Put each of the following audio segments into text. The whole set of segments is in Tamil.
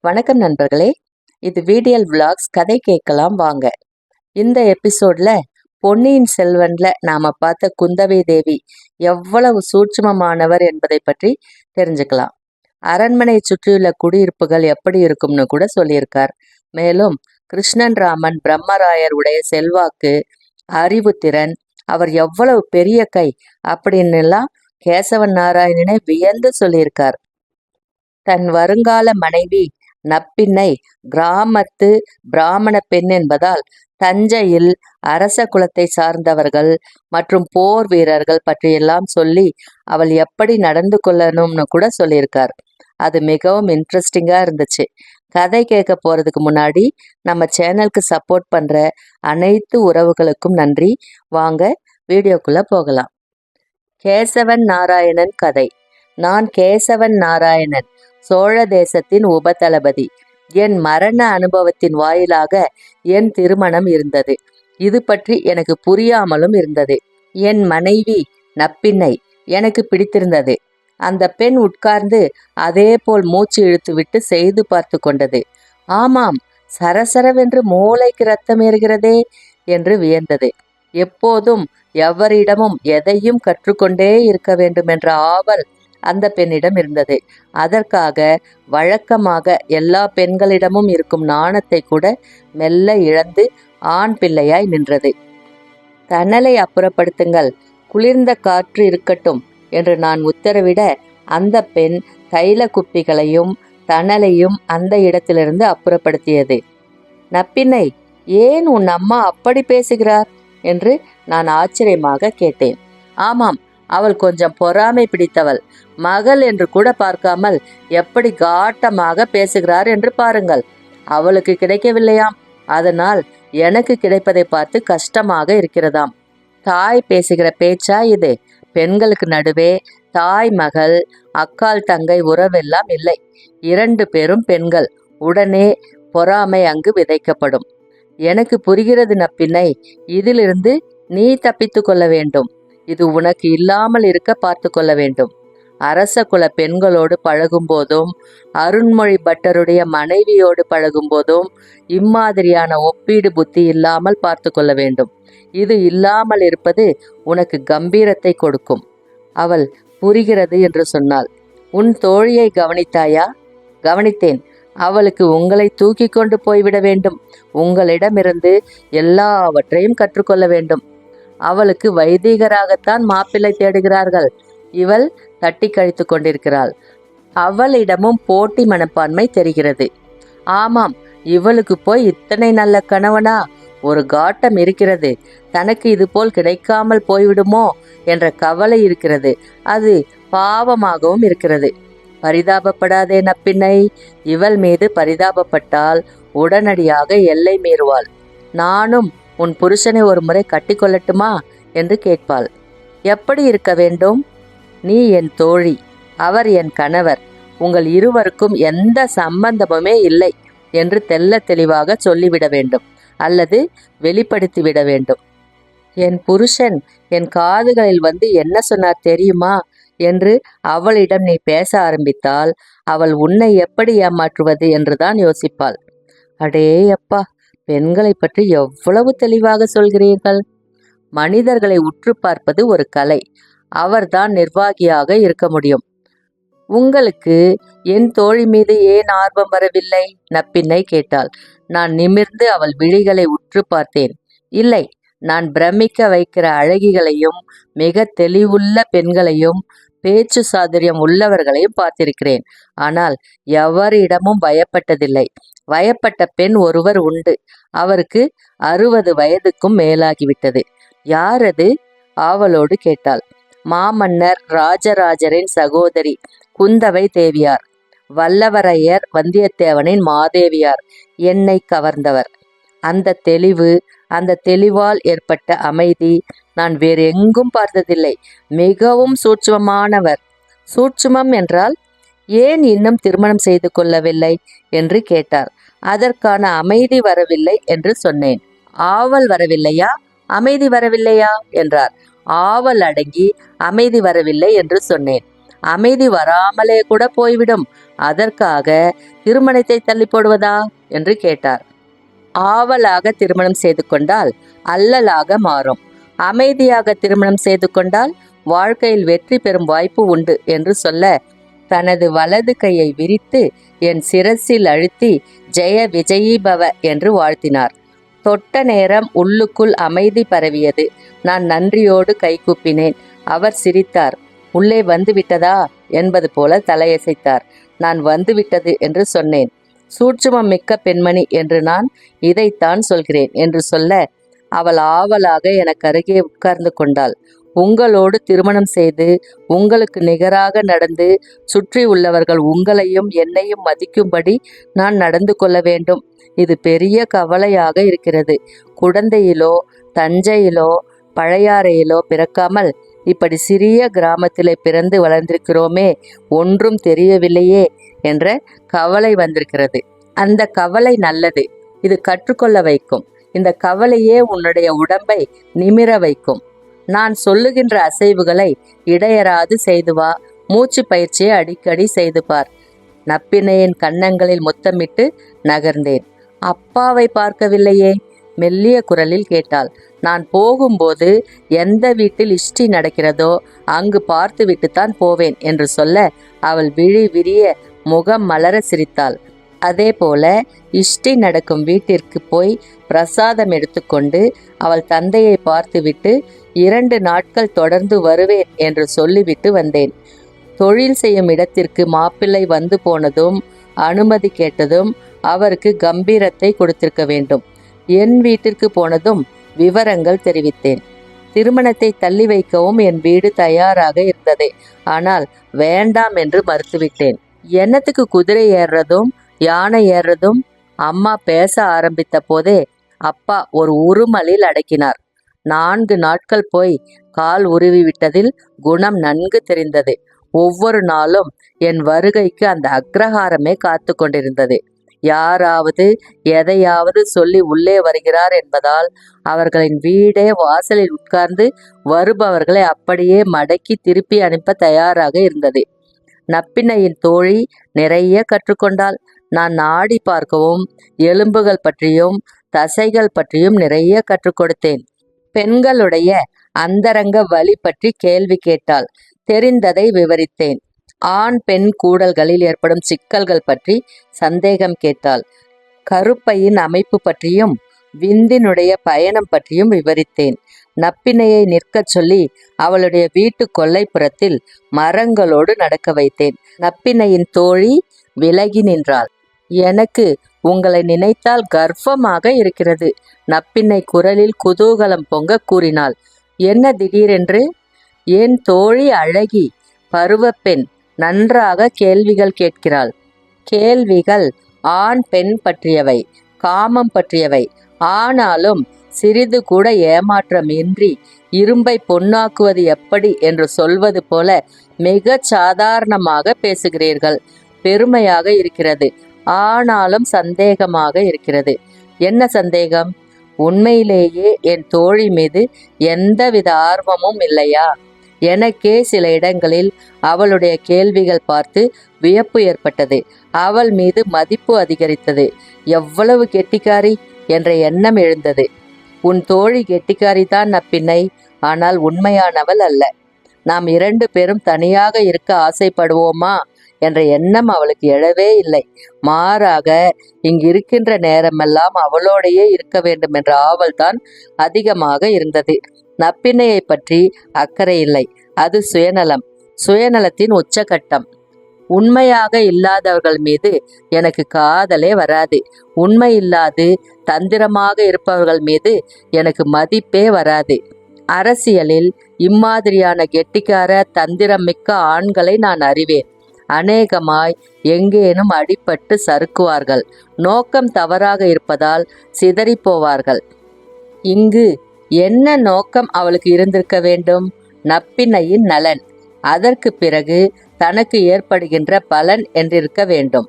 வணக்கம் நண்பர்களே. இது விடிஎல் விலாக்ஸ். கதை கேட்கலாம் வாங்க. இந்த எபிசோட்ல பொன்னியின் செல்வன்ல நாம பார்த்த குந்தவை தேவி எவ்வளவு சூட்சுமமானவர் என்பதை பற்றி தெரிஞ்சுக்கலாம். அரண்மனை சுற்றியுள்ள குடியிருப்புகள் எப்படி இருக்கும்னு கூட சொல்லியிருக்கார். மேலும் கிருஷ்ணன் ராமன் பிரம்மராயர் உடைய செல்வாக்கு, அறிவுத்திறன், அவர் எவ்வளவு பெரிய கை அப்படின்னு எல்லாம் கேசவன் நாராயணனே வியந்து சொல்லியிருக்கார். தன் வருங்கால மனைவி நப்பின்னை கிராமத்து பிராமண பெண் என்பதால் தஞ்சையில் அரச குலத்தை சார்ந்தவர்கள் மற்றும் போர் வீரர்கள் பற்றியெல்லாம் சொல்லி அவள் எப்படி நடந்து கொள்ளணும்னு கூட சொல்லியிருக்கார். அது மிகவும் இன்ட்ரெஸ்டிங்கா இருந்துச்சு. கதை கேட்க போறதுக்கு முன்னாடி நம்ம சேனலுக்கு சப்போர்ட் பண்ற அனைத்து உறவுகளுக்கும் நன்றி. வாங்க வீடியோக்குள்ள போகலாம். கேசவன் நாராயணன் கதை. நான் கேசவன் நாராயணன், சோழ தேசத்தின் உபதளபதி. என் மரண அனுபவத்தின் வாயிலாக என் திருமணம் இருந்தது. இது பற்றி எனக்கு புரியாமலும் இருந்தது. என் மனைவி நப்பின்னை எனக்கு பிடித்திருந்தது. அந்த பெண் உட்கார்ந்து அதே போல் மூச்சு இழுத்துவிட்டு செய்து பார்த்து கொண்டது. ஆமாம், சரசரவென்று மூளைக்கு ரத்தம் ஏறுகிறதே என்று வியந்தது. எப்போதும் எவரிடமும் எதையும் கற்றுக்கொண்டே இருக்க வேண்டும் என்ற ஆவல் அந்த பெண்ணிடம் இருந்தது. அதற்காக வழக்கமாக எல்லா பெண்களிடமும் இருக்கும் நாணத்தை கூட மெல்ல இழந்து ஆண் பிள்ளையாய் நின்றது. தணலை அப்புறப்படுத்துங்கள், குளிர்ந்த காற்று இருக்கட்டும் என்று நான் உத்தரவிட அந்த பெண் தைல குப்பிகளையும் தணலையும் அந்த இடத்திலிருந்து அப்புறப்படுத்தியது. நப்பின்னை, ஏன் உன் அம்மா அப்படி பேசுகிறார் என்று நான் ஆச்சரியமாக கேட்டேன். ஆமாம், அவள் கொஞ்சம் பொறாமை பிடித்தவள். மகள் என்று கூட பார்க்காமல் எப்படி காட்டமாக பேசுகிறார் என்று பாருங்கள். அவளுக்கு கிடைக்கவில்லையாம், அதனால் எனக்கு கிடைப்பதை பார்த்து கஷ்டமாக இருக்கிறதாம். தாய் பேசுகிற பேச்சா இது? பெண்களுக்கு நடுவே தாய் மகள் அக்கால் தங்கை உறவெல்லாம் இல்லை. 2 பேரும் பெண்கள். உடனே பொறாமை அங்கு விதைக்கப்படும். எனக்கு புரிகிறது நப்பின்னை. இதிலிருந்து நீ தப்பித்து கொள்ள வேண்டும். இது உனக்கு இல்லாமல் இருக்க பார்த்து கொள்ள வேண்டும். அரச குல பெண்களோடு பழகும் போதும் அருண்மொழி பட்டருடைய மனைவியோடு பழகும் போதும் இம்மாதிரியான ஒப்பீடு புத்தி இல்லாமல் பார்த்து கொள்ள வேண்டும். இது இல்லாமல் இருப்பது உனக்கு கம்பீரத்தை கொடுக்கும். அவள் புரிகிறது என்று சொன்னாள். உன் தோழியை கவனித்தாயா? கவனித்தேன். அவளுக்கு உங்களை தூக்கி கொண்டு போய்விட வேண்டும். உங்களிடமிருந்து எல்லாவற்றையும் கற்றுக்கொள்ள வேண்டும். அவளுக்கு வைதிகராகத்தான் மாப்பிள்ளை தேடுகிறார்கள். இவள் தட்டி கழித்து கொண்டிருக்கிறாள். அவளிடமும் போட்டி மனப்பான்மை தெரிகிறது. ஆமாம், இவளுக்கு போய் இத்தனை நல்ல கணவனா? ஒரு காட்டம் இருக்கிறது. தனக்கு இது போல் கிடைக்காமல் போய்விடுமோ என்ற கவலை இருக்கிறது. அது பாவமாகவும் இருக்கிறது. பரிதாபப்படாதே நப்பின்னை. இவள் மீது பரிதாபப்பட்டால் உடனடியாக எல்லை மீறுவாள். நானும் உன் புருஷனை ஒரு முறை கட்டிக்கொள்ளட்டுமா என்று கேட்பாள். எப்படி இருக்க வேண்டும்? நீ என் தோழி, அவர் என் கணவர். உங்கள் இருவருக்கும் எந்த சம்பந்தமுமே இல்லை என்று தெல்ல தெளிவாக சொல்லிவிட வேண்டும், அல்லது வெளிப்படுத்திவிட வேண்டும். என் புருஷன் என் காதுகளில் வந்து என்ன சொன்னார் தெரியுமா என்று அவளிடம் நீ பேச ஆரம்பித்தால் அவள் உன்னை எப்படி ஏமாற்றுவது என்றுதான் யோசிப்பாள். அடே அப்பா, பெண்களை பற்றி எவ்வளவு தெளிவாக சொல்கிறீர்கள். மனிதர்களை உற்று பார்ப்பது ஒரு கலை. அவர்தான் நிர்வாகியாக இருக்க முடியும். உங்களுக்கு என் தோழி மீது ஏன் ஆர்வம் வரவில்லை? நப்பின்னை கேட்டாள். நான் நிமிர்ந்து அவள் விழிகளை உற்று பார்த்தேன். இல்லை, நான் பிரமிக்க வைக்கிற அழகிகளையும் மிக தெளிவுள்ள பெண்களையும் பேச்சு சாதுரியம் உள்ளவர்களையும் பார்த்திருக்கிறேன். ஆனால் எவரிடமும் பயப்பட்டதில்லை. வயப்பட்ட பெண் ஒருவர் உண்டு. அவருக்கு 60 வயதுக்கும் மேலாகிவிட்டது. யார் அது? ஆவலோடு கேட்டாள். மாமன்னர் ராஜராஜரின் சகோதரி குந்தவை தேவியார். வல்லவரையர் வந்தியத்தேவனின் மாதேவியார். என்னை கவர்ந்தவர். அந்த தெளிவு, அந்த தெளிவால் ஏற்பட்ட அமைதி நான் வேறு எங்கும் பார்த்ததில்லை. மிகவும் சூட்சுமமானவர். சூட்சுமம் என்றால் ஏன் இன்னும் திருமணம் செய்து கொள்ளவில்லை என்று கேட்டார். அதற்கான அமைதி வரவில்லை என்று சொன்னேன். ஆவல் வரவில்லையா, அமைதி வரவில்லையா என்றார். ஆவல் அடங்கி அமைதி வரவில்லை என்று சொன்னேன். அமைதி வராமலே கூட போய்விடும். அதற்காக திருமணத்தை தள்ளி போடுவதா என்று கேட்டார். ஆவலாக திருமணம் செய்து கொண்டால் அல்லலாக மாறும். அமைதியாக திருமணம் செய்து கொண்டால் வாழ்க்கையில் வெற்றி பெறும் வாய்ப்பு உண்டு என்று சொல்ல, தனது வலது கையை விரித்து என் சிரசில் அழுத்தி ஜெய விஜயீ பவ என்று வாழ்த்தினார். தொட்ட நேரம் உள்ளுக்குள் அமைதி பரவியது. நான் நன்றியோடு கைகூப்பினேன். அவர் சிரித்தார். உள்ளே வந்து விட்டதா என்பது போல தலையசைத்தார். நான் வந்துவிட்டது என்று சொன்னேன். சூட்சுமம் மிக்க பெண்மணி என்று நான் இதைத்தான் சொல்கிறேன் என்று சொல்ல, அவள் ஆவலாக எனக்கு அருகே உட்கார்ந்து கொண்டாள். உங்களோடு திருமணம் செய்து உங்களுக்கு நிகராக நடந்து சுற்றி உள்ளவர்கள் உங்களையும் என்னையும் மதிக்கும்படி நான் நடந்து கொள்ள வேண்டும். இது பெரிய கவலையாக இருக்கிறது. குடந்தையிலோ தஞ்சையிலோ பழையாறையிலோ பிறக்காமல் இப்படி சிறிய கிராமத்திலே பிறந்து வளர்ந்திருக்கிறோமே, ஒன்றும் தெரியவில்லையே என்ற கவலை வந்திருக்கிறது. அந்த கவலை நல்லது. இது கற்றுக்கொள்ள வைக்கும். இந்த கவலையே உன்னுடைய உடம்பை நிமிர வைக்கும். நான் சொல்லுகின்ற அசைவுகளை இடையராது செய்து வா. மூச்சு பயிற்சியை அடிக்கடி செய்து பார். நப்பினையின் கன்னங்களில் முத்தமிட்டு நகர்ந்தேன். அப்பாவை பார்க்கவில்லையே? மெல்லிய குரலில் கேட்டாள். நான் போகும்போது எந்த வீட்டில் இஷ்டி நடக்கிறதோ அங்கு பார்த்து விட்டுத்தான் போவேன் என்று சொல்ல, அவள் விழி விரிய முகம் மலர சிரித்தாள். அதே போல இஷ்டி நடக்கும் வீட்டிற்கு போய் பிரசாதம் எடுத்துக்கொண்டு அவள் தந்தையை பார்த்துவிட்டு 2 நாட்கள் தொடர்ந்து வருவேன் என்று சொல்லிவிட்டு வந்தேன். தொழில் செய்யும் இடத்திற்கு மாப்பிள்ளை வந்து போனதும் அனுமதி கேட்டதும் அவருக்கு கம்பீரத்தை கொடுத்திருக்க வேண்டும். என் வீட்டிற்கு போனதும் விவரங்கள் தெரிவித்தேன். திருமணத்தை தள்ளி வைக்கவும் என் வீடு தயாராக இருந்தது. ஆனால் வேண்டாம் என்று மறுத்துவிட்டேன். என்னத்துக்கு குதிரை ஏறுறதும் யானை ஏறுறதும்? அம்மா பேச ஆரம்பித்த போதே அப்பா ஒரு உருமலில் அடக்கினார். 4 நாட்கள் போய் கால் உருவி விட்டதில் குணம் நன்கு தெரிந்தது. ஒவ்வொரு நாளும் என் வருகைக்கு அந்த அக்ரஹாரமே காத்து கொண்டிருந்தது. யாராவது எதையாவது சொல்லி உள்ளே வருகிறார் என்பதால் அவர்களின் வீடே வாசலில் உட்கார்ந்து வருபவர்களை அப்படியே மடக்கி திருப்பி அனுப்ப தயாராக இருந்தது. நப்பினையின் தோழி நிறைய கற்றுக்கொண்டாள். நான் நாடி பார்க்கவும் எலும்புகள் பற்றியும் தசைகள் பற்றியும் நிறைய கற்றுக் கொடுத்தேன். பெண்களுடைய அந்தரங்க வலி பற்றி கேள்வி கேட்டாள். தெரிந்ததை விவரித்தேன். ஆண் பெண் கூடல்களில் ஏற்படும் சிக்கல்கள் பற்றி சந்தேகம் கேட்டாள். கருப்பையின் அமைப்பு பற்றியும் விந்தினுடைய பயணம் பற்றியும் விவரித்தேன். நப்பினையை நிற்கச் சொல்லி அவளுடைய வீட்டு கொல்லைப்புறத்தில் மரங்களோடு நடக்க வைத்தேன். நப்பினையின் தோழி விலகி நின்றாள். எனக்கு உங்களை நினைத்தால் கர்வமாக இருக்கிறது. நப்பினை குரலில் குதூகலம் பொங்க கூறினாள். என்ன திடீரென்று? என் தோழி அழகி, பருவப்பெண், நன்றாக கேள்விகள் கேட்கிறாள். கேள்விகள் ஆண் பெண் பற்றியவை, காமம் பற்றியவை. ஆனாலும் சிறிது கூட ஏமாற்றம் இன்றி இரும்பை பொன்னாக்குவது எப்படி என்று சொல்வது போல மிக சாதாரணமாக பேசுகிறீர்கள். பெருமையாக இருக்கிறது. ஆனாலும் சந்தேகமாக இருக்கிறது. என்ன சந்தேகம்? உண்மையிலேயே என் தோழி மீது எந்தவித ஆர்வமும் இல்லையா? எனக்கே சில இடங்களில் அவளுடைய கேள்விகள் பார்த்து வியப்பு ஏற்பட்டது. அவள் மீது மதிப்பு அதிகரித்தது. எவ்வளவு கெட்டிக்காரி என்ற எண்ணம் எழுந்தது. உன் தோழி கெட்டிக்காரிதான் நப்பின்னை, ஆனால் உண்மையானவள் அல்ல. நாம் 2 பேரும் தனியாக இருக்க ஆசைப்படுவோமா என்ற எண்ணம் அவளுக்கு எழவே இல்லை. மாறாக இங்கிருக்கின்ற நேரமெல்லாம் அவளோடையே இருக்க வேண்டும் என்ற ஆவல்தான் அதிகமாக இருந்தது. நப்பினையை பற்றி அக்கறை இல்லை. அது சுயநலம், சுயநலத்தின் உச்சகட்டம். உண்மையாக இல்லாதவர்கள் மீது எனக்கு காதலே வராது. உண்மை இல்லாது தந்திரமாக இருப்பவர்கள் மீது எனக்கு மதிப்பே வராது. அரசியலில் இம்மாதிரியான கெட்டிக்கார தந்திரம் மிக்க ஆண்களை நான் அறிவேன். அநேகமாய் எங்கேனும் அடிபட்டு சறுக்குவார்கள். நோக்கம் தவறாக இருப்பதால் சிதறிப்போவார்கள். இங்கு என்ன நோக்கம் அவளுக்கு இருந்திருக்க வேண்டும்? நப்பினையின் நலன், அதற்கு பிறகு தனக்கு ஏற்படுகின்ற பலன் என்றிருக்க வேண்டும்.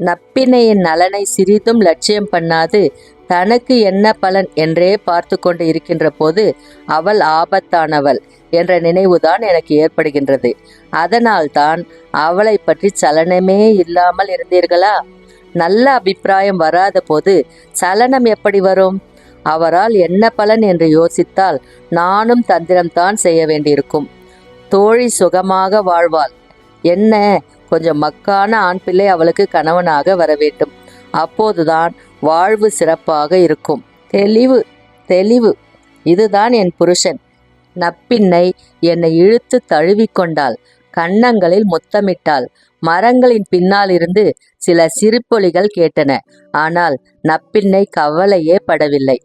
நப்பின்னையின் நலனை சிறிதும் லட்சியம் பண்ணாது தனக்கு என்ன பலன் என்றே பார்த்து கொண்டு இருக்கின்ற போது அவள் ஆபத்தானவள் என்ற நினைவுதான் எனக்கு ஏற்படுகின்றது. அதனால்தான் அவளை பற்றி சலனமே இல்லாமல் இருந்தீர்களா? நல்ல அபிப்பிராயம் வராத போது சலனம் எப்படி வரும்? அவரால் என்ன பலன் என்று யோசித்தால் நானும் தந்திரம்தான் செய்ய வேண்டியிருக்கும். தோழி சுகமாக வாழ்வாள். என்ன, கொஞ்சம் மக்கான ஆண் பிள்ளை அவளுக்கு கணவனாக வர வேண்டும். அப்போதுதான் வாழ்வு சிறப்பாக இருக்கும். தெளிவு தெளிவு. இதுதான் என் புருஷன். நப்பின்னை என்னை இழுத்து தழுவிக்கொண்டாள். கன்னங்களில் முத்தமிட்டாள். மரங்களின் பின்னால் இருந்து சில சிரிப்பொலிகள் கேட்டன. ஆனால் நப்பின்னை கவலையே படவில்லை.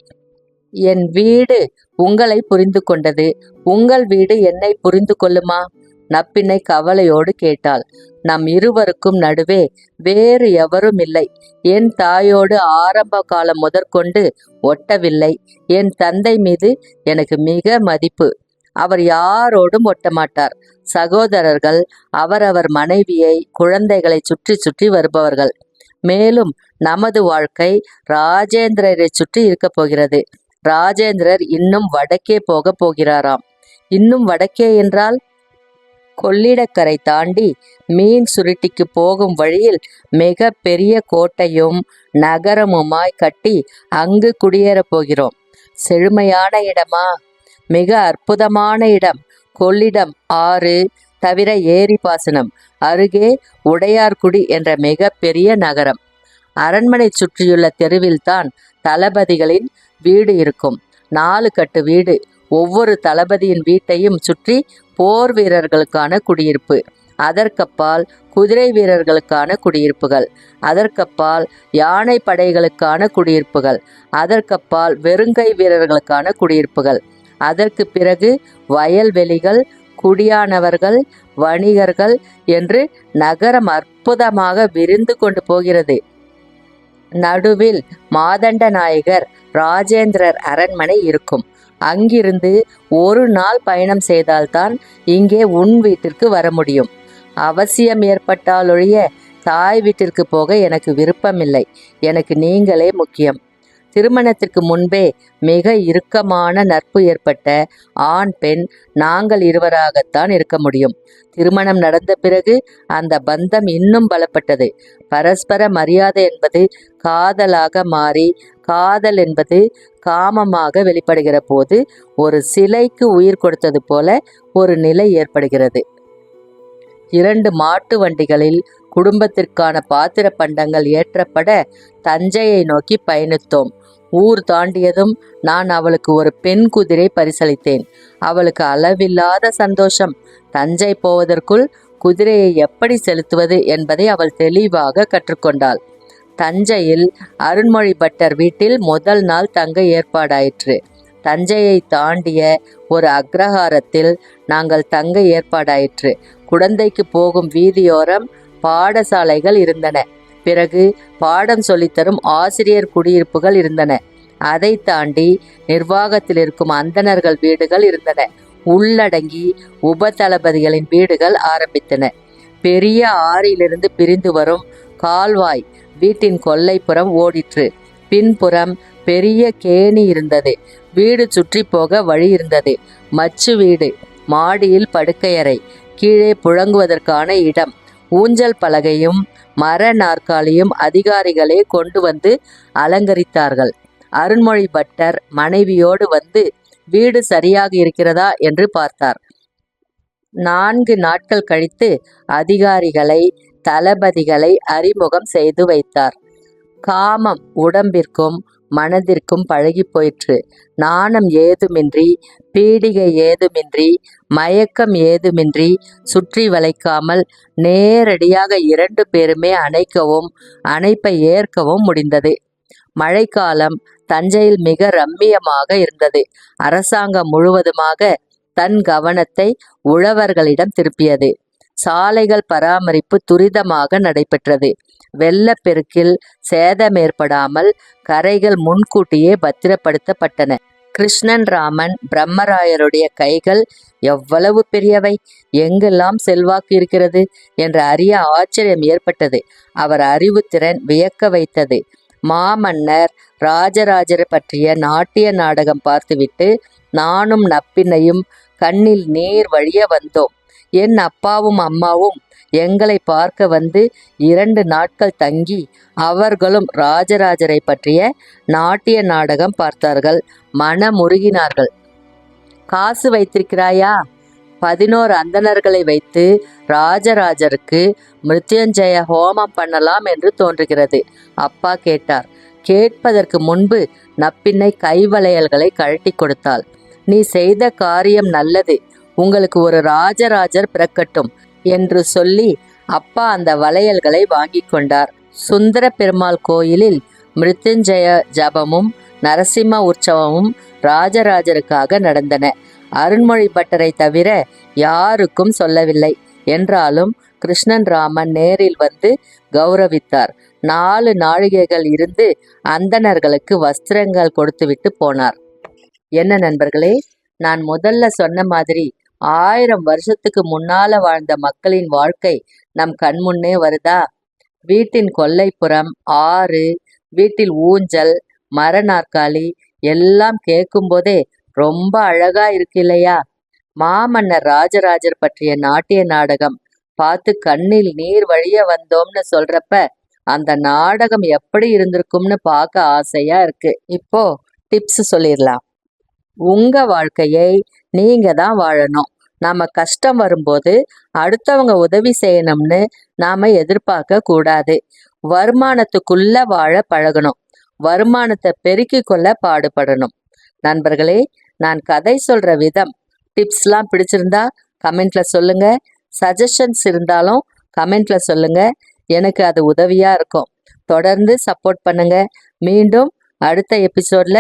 என் வீடு உங்களை புரிந்து கொண்டது, உங்கள் வீடு என்னை புரிந்து கொள்ளுமா? நப்பின்னை கவலையோடு கேட்டாள். நம் இருவருக்கும் நடுவே வேறு எவரும் இல்லை. என் தாயோடு ஆரம்ப காலம் முதற்கொண்டு ஒட்டவில்லை. என் தந்தை மீது எனக்கு மிக மதிப்பு. அவர் யாரோடும் ஒட்டமாட்டார். சகோதரர்கள் அவரவர் மனைவியை, குழந்தைகளை சுற்றி சுற்றி வருபவர்கள். மேலும் நமது வாழ்க்கை ராஜேந்திரரை சுற்றி இருக்க போகிறது. ராஜேந்திரர் இன்னும் வடக்கே போக போகிறாராம். இன்னும் வடக்கே என்றால் கொள்ளிடக்கரை தாண்டி மீன் சுருட்டிக்கு போகும் வழியில் மிக பெரிய கோட்டையும் நகரமுமாய் கட்டி அங்கு குடியேறப் போகிறோம். செழுமையான இடமா? மிக அற்புதமான இடம். கொள்ளிடம் ஆறு தவிர ஏரி பாசனம். அருகே உடையார்குடி என்ற மிக பெரிய நகரம். அரண்மனை சுற்றியுள்ள தெருவில்தான் தளபதிகளின் வீடு இருக்கும். 4 கட்டு வீடு. ஒவ்வொரு தளபதியின் வீட்டையும் சுற்றி போர் வீரர்களுக்கான குடியிருப்பு. அதற்கப்பால் குதிரை வீரர்களுக்கான குடியிருப்புகள். அதற்கப்பால் யானை படைகளுக்கான குடியிருப்புகள். அதற்கப்பால் வெறுங்கை வீரர்களுக்கான குடியிருப்புகள். அதற்கு பிறகு வயல்வெளிகள், குடியானவர்கள், வணிகர்கள் என்று நகரம் அற்புதமாக விரிந்து கொண்டு போகிறது. நடுவில் மாதண்ட நாயகர் ராஜேந்திரர் அரண்மனை இருக்கும். அங்கிருந்து ஒரு நாள் பயணம் செய்தால்தான் இங்கே உன் வீட்டிற்கு வர முடியும். அவசியம் ஏற்பட்டாலொழிய தாய் வீட்டிற்கு போக எனக்கு விருப்பமில்லை. எனக்கு நீங்களே முக்கியம். திருமணத்திற்கு முன்பே மிக இறுக்கமான நட்பு ஏற்பட்ட ஆண் பெண் நாங்கள் இருவராகத்தான் இருக்க முடியும். திருமணம் நடந்த பிறகு அந்த பந்தம் இன்னும் பலப்பட்டது. பரஸ்பர மரியாதை என்பது காதலாக மாறி, காதல் என்பது காமமாக வெளிப்படுகிற போது ஒரு சிலைக்கு உயிர் கொடுத்தது போல ஒரு நிலை ஏற்படுகிறது. 2 மாட்டு வண்டிகளில் குடும்பத்திற்கான பாத்திர பண்டங்கள் ஏற்றப்பட தஞ்சையை நோக்கி பயணித்தோம். ஊர் தாண்டியதும் நான் அவளுக்கு ஒரு பெண் குதிரை பரிசளித்தேன். அவளுக்கு அளவில்லாத சந்தோஷம். தஞ்சை போவதற்குள் குதிரையை எப்படி செலுத்துவது என்பதை அவள் தெளிவாக கற்றுக்கொண்டாள். தஞ்சையில் அருண்மொழி பட்டர் வீட்டில் முதல் நாள் தங்க ஏற்பாடாயிற்று. தஞ்சையை தாண்டிய ஒரு அக்ரஹாரத்தில் நாங்கள் தங்க ஏற்பாடாயிற்று. குடந்தைக்கு போகும் வீதியோரம் பாடசாலைகள் இருந்தன. பிறகு பாடம் சொல்லித்தரும் ஆசிரியர் குடியிருப்புகள் இருந்தன. அதை தாண்டி நிர்வாகத்தில் இருக்கும் அந்தணர்கள் வீடுகள் இருந்தன. உள்ளடங்கி உபதளபதிகளின் வீடுகள் ஆரம்பித்தன. பெரிய ஆறிலிருந்து பிரிந்து வரும் கால்வாய் வீட்டின் கொல்லைப்புறம் ஓடிற்று. பின்புறம் பெரிய கேணி இருந்தது. வீடு சுற்றி போக வழி இருந்தது. மச்சு வீடு. மாடியில் படுக்கையறை, கீழே புழங்குவதற்கான இடம். ஊஞ்சல் பலகையும் மர நாற்காலியும் அதிகாரிகளே கொண்டு வந்து அலங்கரித்தார்கள். அருண்மொழி பட்டர் மனைவியோடு வந்து வீடு சரியாக இருக்கிறதா என்று பார்த்தார். 4 நாட்கள் கழித்து அதிகாரிகளை, தளபதிகளை அறிமுகம் செய்து வைத்தார். காமம் உடம்பிற்கும் மனதிற்கும் பழகி போயிற்று. நாணம் ஏதுமின்றி, பீடிகை ஏதுமின்றி, மயக்கம் ஏதுமின்றி சுற்றி வளைக்காமல் நேரடியாக 2 பேருமே அணைக்கவும் அணைப்பை ஏற்கவும் முடிந்தது. மழைக்காலம் தஞ்சையில் மிக ரம்மியமாக இருந்தது. அரசாங்கம் முழுவதுமாக தன் கவனத்தை உழவர்களிடம் திருப்பியது. சாலைகள் பராமரிப்பு துரிதமாக நடைபெற்றது. வெள்ளப்பெருக்கில் சேதமேற்படாமல் கரைகள் முன்கூட்டியே பத்திரப்படுத்தப்பட்டன. கிருஷ்ணன் ராமன் பிரம்மராயருடைய கைகள் எவ்வளவு பெரியவை, எங்கெல்லாம் செல்வாக்கு இருக்கிறது என்ற அரிய ஆச்சரியம் ஏற்பட்டது. அவர் அறிவுத்திறன் வியக்க வைத்தது. மாமன்னர் ராஜராஜரை பற்றிய நாட்டிய நாடகம் பார்த்துவிட்டு நானும் நப்பின்னையும் கண்ணில் நீர் வழிய வந்தோம். என் அப்பாவும் அம்மாவும் எங்களை பார்க்க வந்து 2 நாட்கள் தங்கி அவர்களும் ராஜராஜரை பற்றிய நாட்டிய நாடகம் பார்த்தார்கள். மனமுருகினார்கள். காசு வைத்திருக்கிறாயா? 11 அந்தணர்களை வைத்து ராஜராஜருக்கு மிருத்யுஞ்சய ஹோமம் பண்ணலாம் என்று தோன்றுகிறது, அப்பா கேட்டார். கேட்பதற்கு முன்பு நப்பின்னை கைவளையல்களை கழட்டி கொடுத்தாள். நீ செய்த காரியம் நல்லது, உங்களுக்கு ஒரு ராஜராஜர் பிறக்கட்டும் என்று சொல்லி அப்பா அந்த வளையல்களை வாங்கி கொண்டார். சுந்தர பெருமாள் கோயிலில் மிருத்யுஞ்சய ஜபமும் நரசிம்ம உற்சவமும் ராஜராஜருக்காக நடந்தன. அருண்மொழி பட்டரை தவிர யாருக்கும் சொல்லவில்லை. என்றாலும் கிருஷ்ணன் ராமன் நேரில் வந்து கௌரவித்தார். 4 நாழிகைகள் இருந்து அந்தணர்களுக்கு வஸ்திரங்கள் கொடுத்துவிட்டு போனார். என்ன நண்பர்களே, நான் முதல்ல சொன்ன மாதிரி 1000 வருஷத்துக்கு முன்னால வாழ்ந்த மக்களின் வாழ்க்கை நம் கண்முன்னே வருதா? வீட்டின் கொல்லைப்புறம் ஆறு, வீட்டில் ஊஞ்சல், மர நாற்காலி எல்லாம் கேட்கும்போதே ரொம்ப அழகா இருக்கு இல்லையா? மாமன்னர் ராஜராஜர் பற்றிய நாட்டிய நாடகம் பார்த்து கண்ணில் நீர் வழிய வந்தோம்னு சொல்றப்ப அந்த நாடகம் எப்படி இருந்திருக்கும்னு பார்க்க ஆசையா இருக்கு. இப்போ டிப்ஸ் சொல்லிடலாம். உங்க வாழ்க்கையை நீங்க தான் வாழணும். நாம கஷ்டம் வரும்போது அடுத்தவங்க உதவி செய்யணும்னு நாம எதிர்பார்க்க கூடாது. வருமானத்துக்குள்ள வாழ பழகணும். வருமானத்தை பெருக்கிக் கொள்ள பாடுபடணும். நண்பர்களே, நான் கதை சொல்ற விதம், டிப்ஸ்லாம் பிடிச்சிருந்தா கமெண்ட்ல சொல்லுங்க. சஜஷன்ஸ் இருந்தாலும் கமெண்ட்ல சொல்லுங்க. எனக்கு அது உதவியா இருக்கும். தொடர்ந்து சப்போர்ட் பண்ணுங்க. மீண்டும் அடுத்த எபிசோட்ல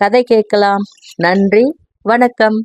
கதை கேட்கலாம். நன்றி, வணக்கம்.